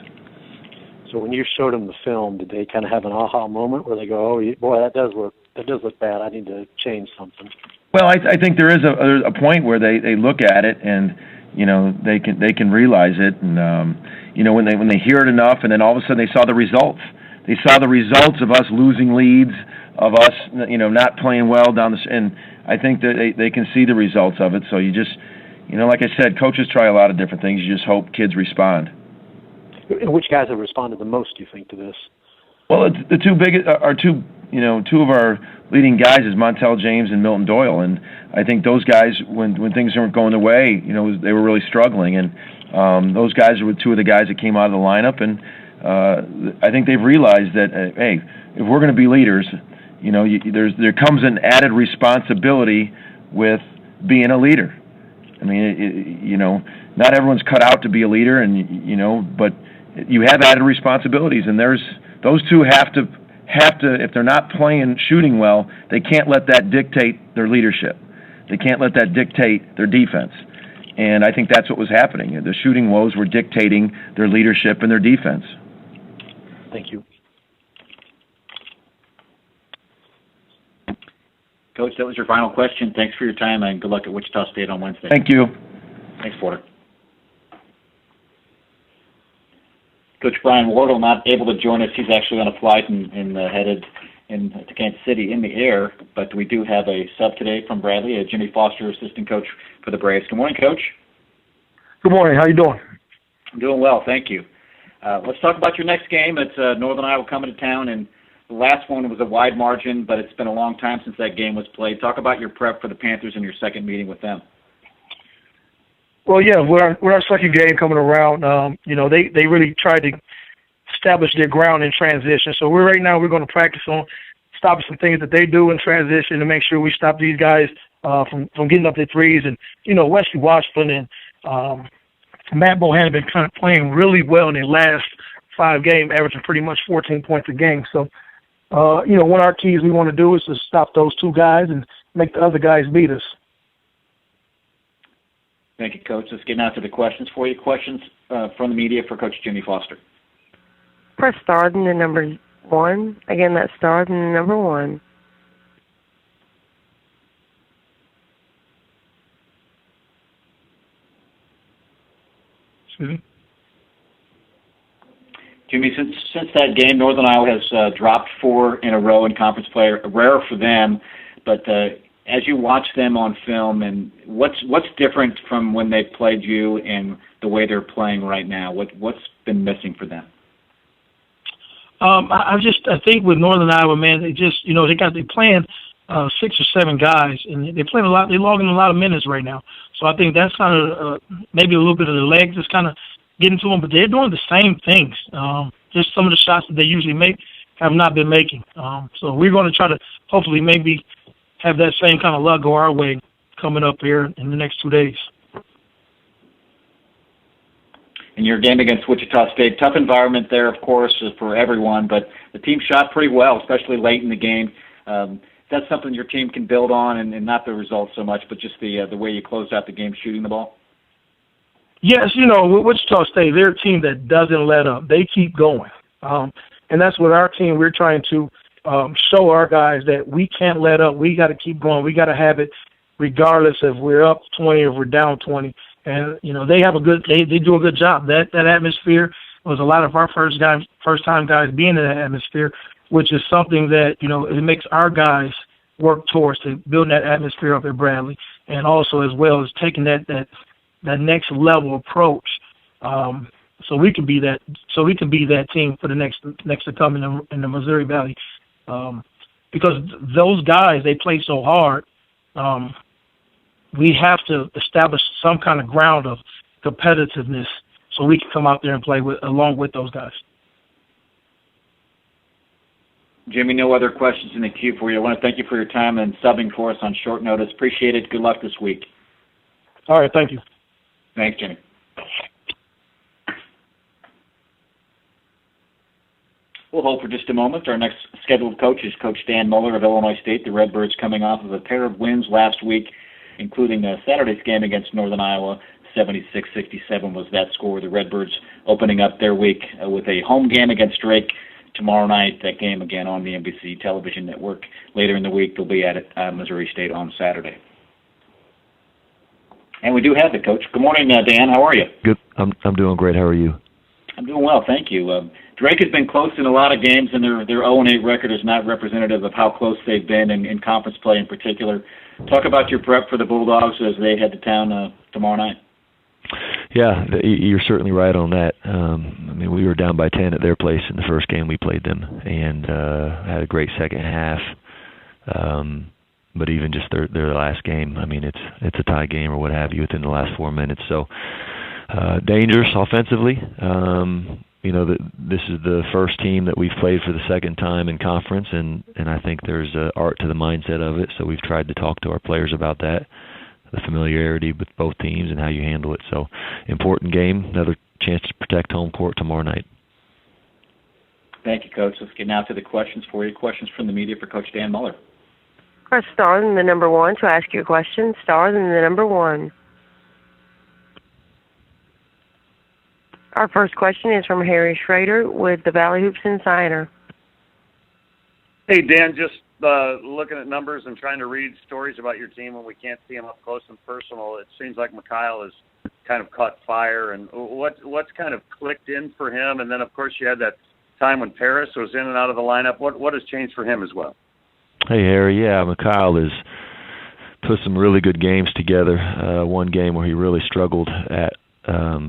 So when you showed them the film, did they kind of have an aha moment where they go, oh, boy, that does look bad. I need to change something? Well, I think there is a point where they look at it and, they can realize it, and when they hear it enough, and then all of a sudden they saw the results. They saw the results of us losing leads, of us not playing well down the. And I think that they can see the results of it. So you just, like I said, coaches try a lot of different things. You just hope kids respond. And which guys have responded the most, do you think, to this? Well, it's the two of our leading guys is Montel James and Milton Doyle, and I think those guys, when things weren't going their way, they were really struggling, and those guys were 2 of the guys that came out of the lineup, and I think they've realized that, hey, if we're going to be leaders, there comes an added responsibility with being a leader. I mean, not everyone's cut out to be a leader, and but you have added responsibilities, and those 2 have to, if they're not shooting well, they can't let that dictate their leadership. They can't let that dictate their defense. And I think that's what was happening. The shooting woes were dictating their leadership and their defense. Thank you. Coach, that was your final question. Thanks for your time, and good luck at Wichita State on Wednesday. Thank you. Thanks, Porter. Coach Brian Wardle not able to join us. He's actually on a flight and headed to Kansas City in the air, but we do have a sub today from Bradley, Jimmy Foster, assistant coach for the Braves. Good morning, Coach. Good morning. How you doing? I'm doing well, thank you. Let's talk about your next game. It's Northern Iowa coming to town, and the last one was a wide margin, but it's been a long time since that game was played. Talk about your prep for the Panthers and your second meeting with them. Well, yeah, we're our second game coming around. They really tried to establish their ground in transition. So right now we're going to practice on stopping some things that they do in transition to make sure we stop these guys from getting up their threes. And Wesley Washburn and Matt Bohannon have been kind of playing really well in their last 5 games, averaging pretty much 14 points a game. So one of our keys we want to do is to stop those 2 guys and make the other guys beat us. Thank you, Coach. Let's get now to the questions for you. Questions from the media for Coach Jimmy Foster. Press star then the number 1. Again, that's star then the number 1. Excuse me? Jimmy, since that game, Northern Iowa has dropped 4 in a row in conference play. Rare for them, but as you watch them on film, and what's different from when they played you and the way they're playing right now? What's been missing for them? I think with Northern Iowa, man, they're playing 6 or 7 guys, and they're playing a lot. They're logging a lot of minutes right now. So I think that's kind of maybe a little bit of the legs is kind of getting to them, but they're doing the same things. Just some of the shots that they usually make, have not been making. So we're going to try to hopefully maybe have that same kind of luck go our way coming up here in the next 2 days. In your game against Wichita State, tough environment there, of course, for everyone, but the team shot pretty well, especially late in the game. That's something your team can build on, and not the results so much, but just the way you closed out the game shooting the ball? Yes, with Wichita State, they're a team that doesn't let up. They keep going. And that's what our team, we're trying to show our guys that we can't let up. We got to keep going. We got to have it regardless if we're up 20 or we're down 20. And, they have they do a good job. That atmosphere was a lot of our first-time guys being in that atmosphere, which is something that, it makes our guys work towards to building that atmosphere up at Bradley, and also as well as taking that next level approach, so we can be that team for the next to come in the Missouri Valley, because those guys, they play so hard. We have to establish some kind of ground of competitiveness so we can come out there and play along with those guys. Jimmy, no other questions in the queue for you. I want to thank you for your time and subbing for us on short notice. Appreciate it. Good luck this week. All right, thank you. Thanks, Jimmy. We'll hold for just a moment. Our next scheduled coach is Coach Dan Muller of Illinois State. The Redbirds coming off of a pair of wins last week, including Saturday's game against Northern Iowa. 76-67 was that score. The Redbirds opening up their week with a home game against Drake tomorrow night. That game again on the NBC television network. Later in the week, they'll be at Missouri State on Saturday. And we do have the coach. Good morning, Dan. How are you? Good. I'm doing great. How are you? I'm doing well, thank you. Drake has been close in a lot of games, and their 0-8 record is not representative of how close they've been in conference play in particular. Talk about your prep for the Bulldogs as they head to town tomorrow night. Yeah, you're certainly right on that. We were down by 10 at their place in the first game we played them, and had a great second half. But even just their last game, it's a tie game or what have you within the last 4 minutes. So dangerous offensively. This is the first team that we've played for the second time in conference, and I think there's art to the mindset of it. So we've tried to talk to our players about that, the familiarity with both teams and how you handle it. So important game, another chance to protect home court tomorrow night. Thank you, Coach. Let's get now to the questions for you. Questions from the media for Coach Dan Muller. Press star and the number 1 to ask your question. Star and the number 1. Our first question is from Harry Schrader with the Valley Hoops Insider. Hey, Dan, just looking at numbers and trying to read stories about your team when we can't see them up close and personal, it seems like Mikhail has kind of caught fire. And what's kind of clicked in for him? And then, of course, you had that time when Paris was in and out of the lineup. What has changed for him as well? Hey, Harry. Yeah, Mikhail has put some really good games together. One game where he really struggled at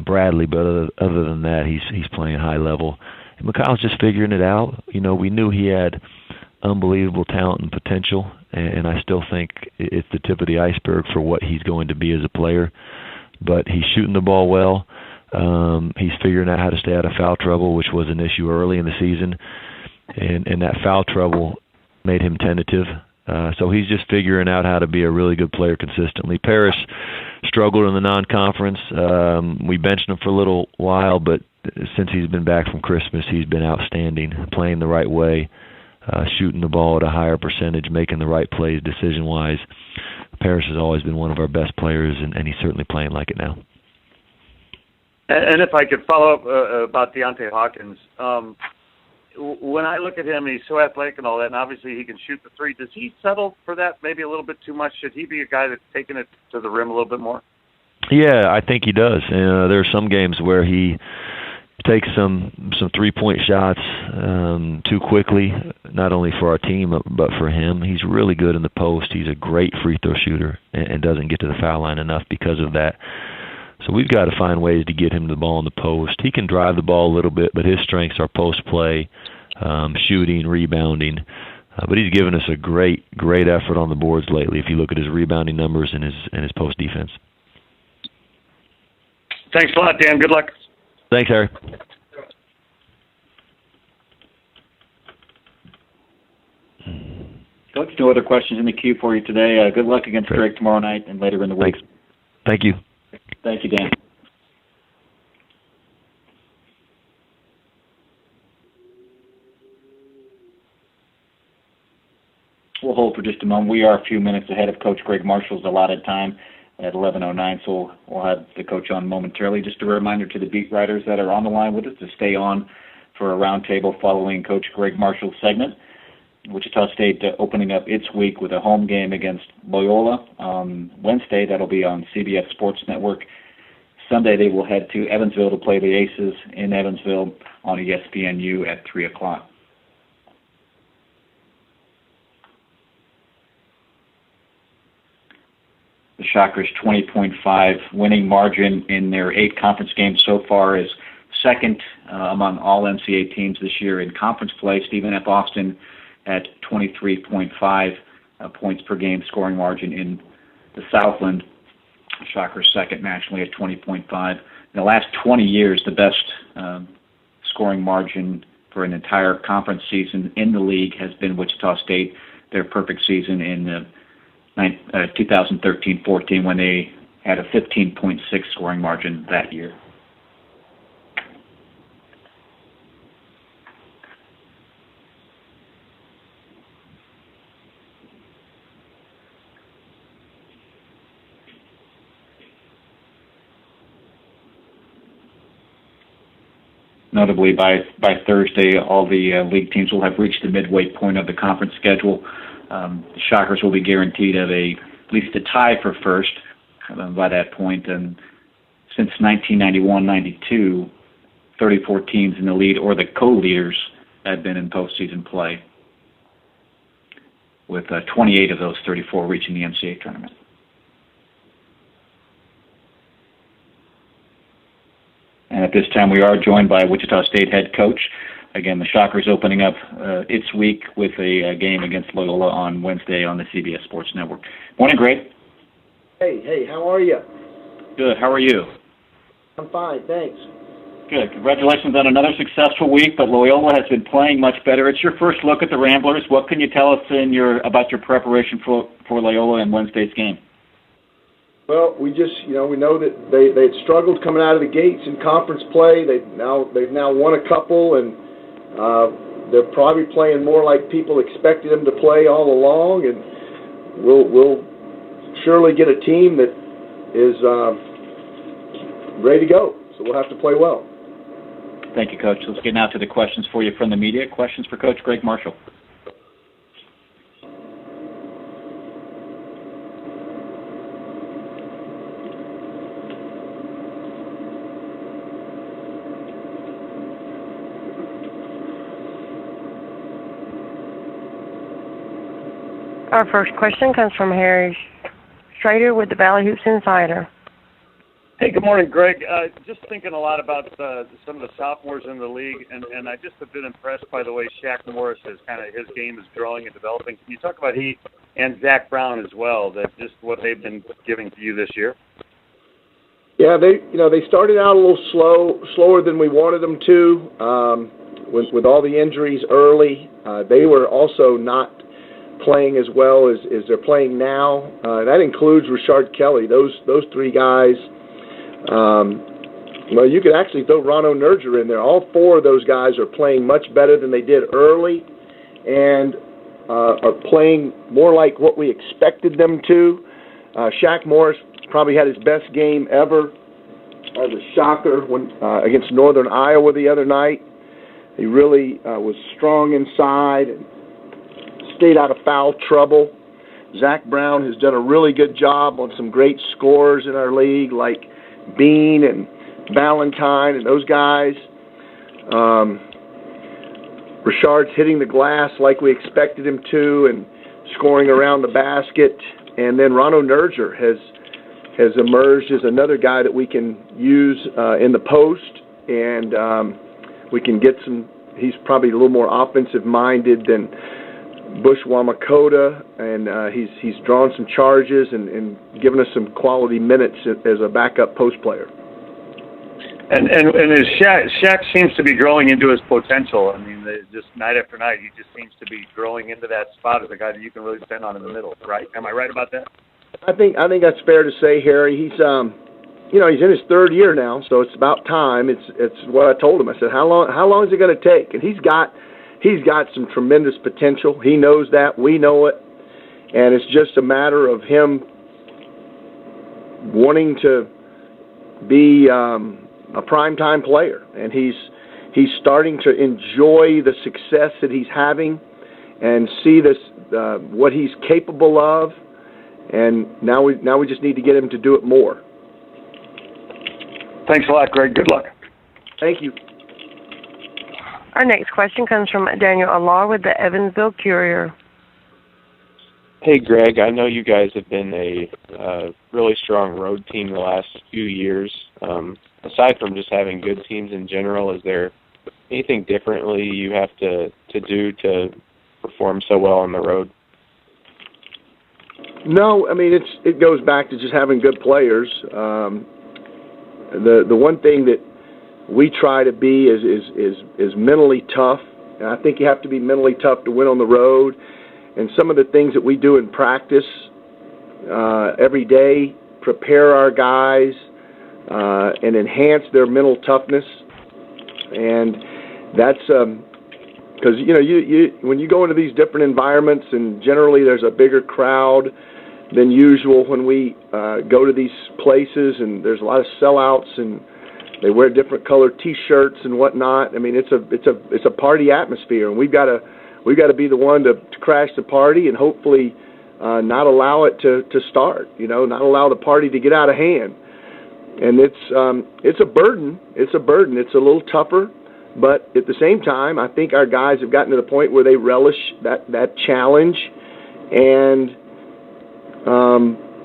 Bradley, but other than that, he's playing high level. And Mikhail's just figuring it out. We knew he had unbelievable talent and potential, and I still think it's the tip of the iceberg for what he's going to be as a player. But he's shooting the ball well. He's figuring out how to stay out of foul trouble, which was an issue early in the season, and that foul trouble made him tentative. So he's just figuring out how to be a really good player consistently. Paris struggled in the non-conference. We benched him for a little while, but since he's been back from Christmas, he's been outstanding, playing the right way, shooting the ball at a higher percentage, making the right plays decision-wise. Paris has always been one of our best players, and he's certainly playing like it now. And if I could follow up about Deontay Hawkins, when I look at him, he's so athletic and all that, and obviously he can shoot the three. Does he settle for that maybe a little bit too much? Should he be a guy that's taking it to the rim a little bit more? Yeah, I think he does. There are some games where he takes some three-point shots too quickly, not only for our team but for him. He's really good in the post. He's a great free throw shooter and doesn't get to the foul line enough because of that. So we've got to find ways to get him the ball in the post. He can drive the ball a little bit, but his strengths are post play, shooting, rebounding. But he's given us a great effort on the boards lately if you look at his rebounding numbers and his post defense. Thanks a lot, Dan. Good luck. Thanks, Harry. Coach, no other questions in the queue for you today. Good luck against Drake tomorrow night and later in the week. Thanks. Thank you. Thank you, Dan. We'll hold for just a moment. We are a few minutes ahead of Coach Greg Marshall's allotted time at 11:09, so we'll have the coach on momentarily. Just a reminder to the beat writers that are on the line with us to stay on for a roundtable following Coach Greg Marshall's segment. Wichita State opening up its week with a home game against Loyola on Wednesday. That'll be on CBS Sports Network. Sunday they will head to Evansville to play the Aces in Evansville on ESPNU at 3 o'clock. The Shockers' 20.5 winning margin in their 8 conference games so far is second among all NCAA teams this year in conference play. Stephen F. Austin at 23.5 points per game scoring margin in the Southland. Shockers second nationally at 20.5. In the last 20 years, the best scoring margin for an entire conference season in the league has been Wichita State, their perfect season in 2013-14 when they had a 15.6 scoring margin that year. Notably, by Thursday, all the league teams will have reached the midway point of the conference schedule. The Shockers will be guaranteed of at least a tie for first by that point. And since 1991-92, 34 teams in the lead or the co-leaders have been in postseason play, with 28 of those 34 reaching the NCAA tournament. And at this time, we are joined by Wichita State head coach. Again, the Shockers opening up its week with a game against Loyola on Wednesday on the CBS Sports Network. Morning, Greg. Hey, how are you? Good. How are you? I'm fine, thanks. Good. Congratulations on another successful week, but Loyola has been playing much better. It's your first look at the Ramblers. What can you tell us about your preparation for Loyola and Wednesday's game? Well, we just, we know that they'd struggled coming out of the gates in conference play. They've now won a couple, and they're probably playing more like people expected them to play all along. And we'll surely get a team that is ready to go. So we'll have to play well. Thank you, Coach. Let's get now to the questions for you from the media. Questions for Coach Greg Marshall. Our first question comes from Harry Strader with the Valley Hoops Insider. Hey, good morning, Greg. Just thinking a lot about some of the sophomores in the league, and I just have been impressed by the way SYCAMORES his game is growing and developing. Can you talk about he and Zach Brown as well, that just what they've been giving to you this year? Yeah, they started out a little slower than we wanted them to, with all the injuries early. They were also not playing as well as they're playing now. That includes Richard Kelly. Those three guys. Well, you could actually throw Ronno Nerger in there. All four of those guys are playing much better than they did early, and are playing more like what we expected them to. SYCAMORES probably had his best game ever as a Shocker against Northern Iowa the other night. He really was strong inside and stayed out of foul trouble. Zach Brown has done a really good job on some great scorers in our league, like Bean and Valentine and those guys. Richard's hitting the glass like we expected him to and scoring around the basket. And then Ronno Nerger has emerged as another guy that we can use in the post, and we can get some. He's probably a little more offensive-minded than Bush Wamakota, and he's drawn some charges and given us some quality minutes as a backup post player. And his Shaq seems to be growing into his potential. I mean, just night after night, he just seems to be growing into that spot as a guy that you can really depend on in the middle, right? Am I right about that? I think that's fair to say, Harry. He's he's in his third year now, so it's about time. It's what I told him. I said, how long is it going to take? And he's got some tremendous potential. He knows that. We know it. And it's just a matter of him wanting to be a primetime player, and he's starting to enjoy the success that he's having and see this what he's capable of. And now we just need to get him to do it more. Thanks a lot, Greg. Good luck. Thank you. Our next question comes from Daniel Allar with the Evansville Courier. Hey, Greg, I know you guys have been a really strong road team the last few years. Aside from just having good teams in general, is there anything differently you have to do to perform so well on the road? No, I mean it goes back to just having good players. The one thing that we try to be is mentally tough, and I think you have to be mentally tough to win on the road. And some of the things that we do in practice every day prepare our guys and enhance their mental toughness. And that's because you when you go into these different environments, and generally there's a bigger crowd than usual when we go to these places, and there's a lot of sellouts, and they wear different colored T-shirts and whatnot. I mean, it's a party atmosphere, and we've got to be the one to crash the party and hopefully not allow it to start. Not allow the party to get out of hand. And it's a burden. It's a little tougher, but at the same time, I think our guys have gotten to the point where they relish that challenge. And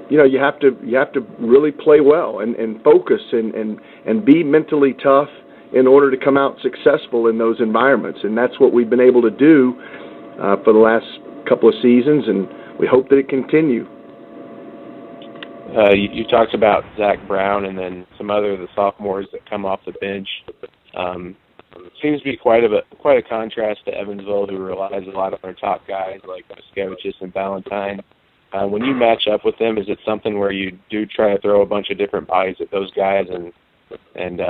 you have to really play well and focus and be mentally tough in order to come out successful in those environments. And that's what we've been able to do for the last couple of seasons, and we hope that it continue. You talked about Zach Brown and then some other of the sophomores that come off the bench. Seems to be quite a contrast to Evansville, who relies a lot on their top guys like Miskevichus and Valentine. When you match up with them, is it something where you do try to throw a bunch of different bodies at those guys and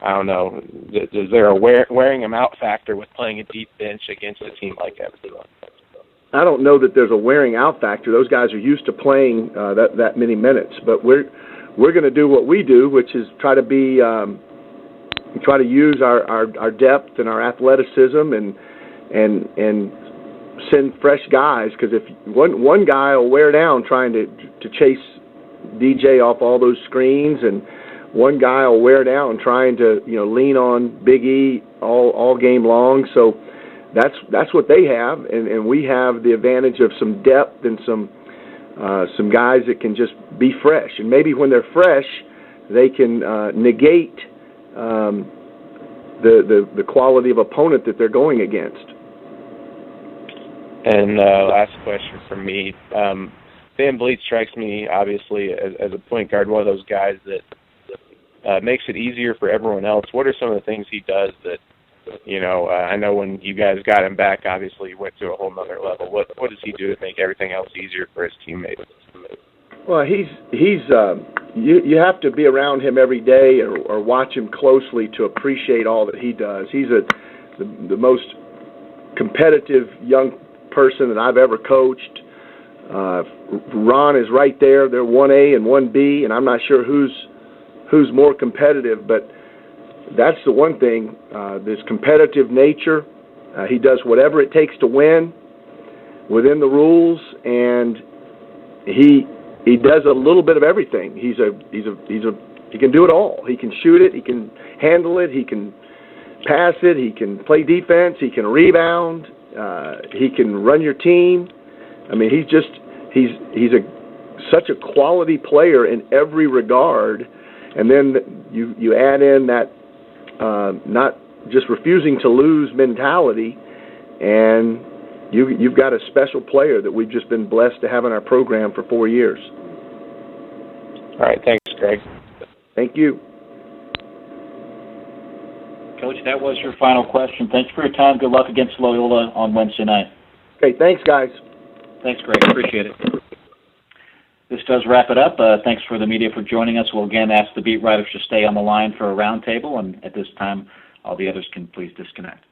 I don't know, is there a wearing them out factor with playing a deep bench against a team like Evansville? I don't know that there's a wearing out factor. Those guys are used to playing that many minutes, but we're going to do what we do, which is try to use our depth and our athleticism and send fresh guys, because if one guy will wear down trying to chase DJ off all those screens, and one guy will wear down trying to lean on Big E all game long. So that's what they have, and we have the advantage of some depth and some guys that can just be fresh. And maybe when they're fresh, they can negate the quality of opponent that they're going against. And last question from me. Van Vliet strikes me, obviously, as a point guard, one of those guys that makes it easier for everyone else. What are some of the things he does that, I know when you guys got him back, obviously he went to a whole nother level. What does he do to make everything else easier for his teammates? Well, he's you have to be around him every day or watch him closely to appreciate all that he does. He's the most competitive young person that I've ever coached. Ron is right there. They're 1A and 1B, and I'm not sure who's more competitive, but that's the one thing, this competitive nature. He does whatever it takes to win within the rules, and he does a little bit of everything. He can do it all. He can shoot it, he can handle it, he can pass it, he can play defense, he can rebound, he can run your team. I mean, he's such a quality player in every regard. And then you add in that not just refusing to lose mentality, and you've got a special player that we've just been blessed to have in our program for 4 years. All right, thanks, Greg. Thank you. That was your final question. Thanks for your time. Good luck against Loyola on Wednesday night. Okay, thanks, guys. Thanks, Greg. Appreciate it. This does wrap it up. Thanks for the media for joining us. We'll again ask the beat writers to stay on the line for a roundtable, and at this time, all the others can please disconnect.